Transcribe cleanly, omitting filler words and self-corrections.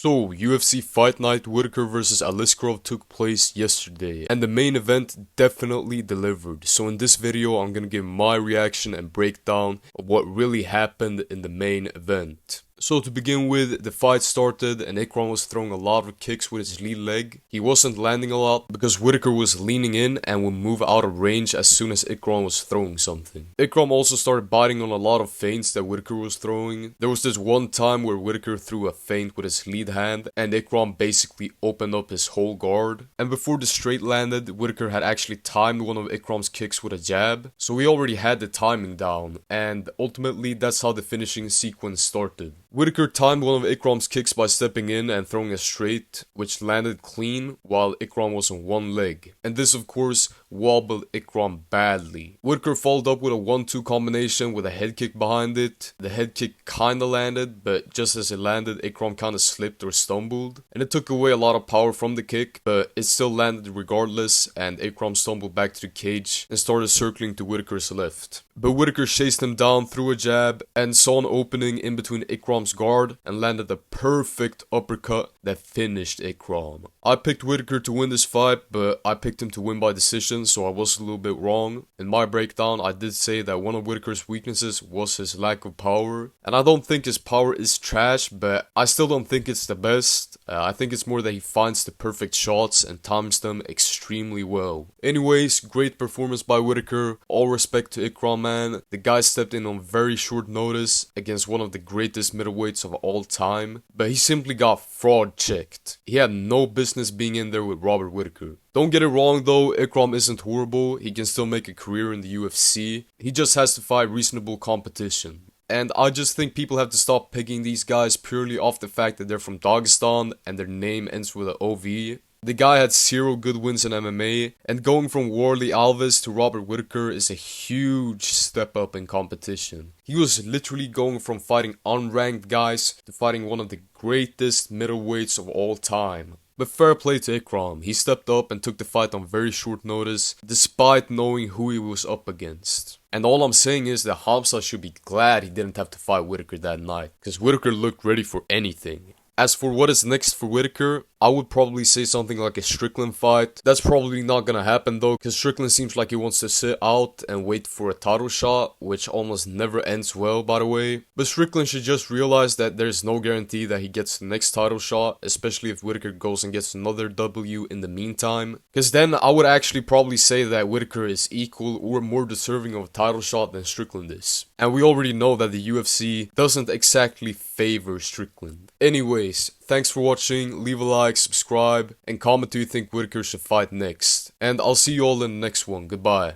So, UFC Fight Night Whittaker vs Aliskerov took place yesterday, and the main event definitely delivered. So in this video, I'm gonna give my reaction and breakdown of what really happened in the main event. So to begin with, the fight started and Ikram was throwing a lot of kicks with his lead leg. He wasn't landing a lot because Whittaker was leaning in and would move out of range as soon as Ikram was throwing something. Ikram also started biting on a lot of feints that Whittaker was throwing. There was this one time where Whittaker threw a feint with his lead hand and Ikram basically opened up his whole guard. And before the straight landed, Whittaker had actually timed one of Ikram's kicks with a jab. So he already had the timing down, and ultimately that's how the finishing sequence started. Whittaker timed one of Ikram's kicks by stepping in and throwing a straight, which landed clean while Ikram was on one leg. And this of course wobbled Ikram badly. Whittaker followed up with a 1-2 combination with a head kick behind it. The head kick kinda landed, but just as it landed, Ikram kinda slipped or stumbled. And it took away a lot of power from the kick, but it still landed regardless, and Ikram stumbled back to the cage and started circling to Whittaker's left. But Whittaker chased him down through a jab and saw an opening in between Ikram's guard and landed a perfect uppercut that finished Ikram. I picked Whittaker to win this fight, but I picked him to win by decision, so I was a little bit wrong. In my breakdown, I did say that one of Whittaker's weaknesses was his lack of power. And I don't think his power is trash, but I still don't think it's the best. I think it's more that he finds the perfect shots and times them extremely well. Anyways, great performance by Whittaker. All respect to Ikram, man. The guy stepped in on very short notice against one of the greatest middleweights of all time, but he simply got fraud checked. He had no business being in there with Robert Whittaker. Don't get it wrong though, Ikram isn't horrible. He can still make a career in the UFC. He just has to fight reasonable competition. And I just think people have to stop picking these guys purely off the fact that they're from Dagestan and their name ends with an OV. The guy had 0 good wins in MMA, and going from Warley Alves to Robert Whittaker is a huge step up in competition. He was literally going from fighting unranked guys to fighting one of the greatest middleweights of all time. But fair play to Ikram, he stepped up and took the fight on very short notice, despite knowing who he was up against. And all I'm saying is that Hamza should be glad he didn't have to fight Whittaker that night, because Whittaker looked ready for anything. As for what is next for Whittaker, I would probably say something like a Strickland fight. That's probably not gonna happen though, because Strickland seems like he wants to sit out and wait for a title shot, which almost never ends well, by the way. But Strickland should just realize that there's no guarantee that he gets the next title shot, especially if Whittaker goes and gets another W in the meantime. Because then I would actually probably say that Whittaker is equal or more deserving of a title shot than Strickland is. And we already know that the UFC doesn't exactly favor Strickland. Anyways, thanks for watching, leave a like, subscribe, and comment who you think Whittaker should fight next. And I'll see you all in the next one, goodbye.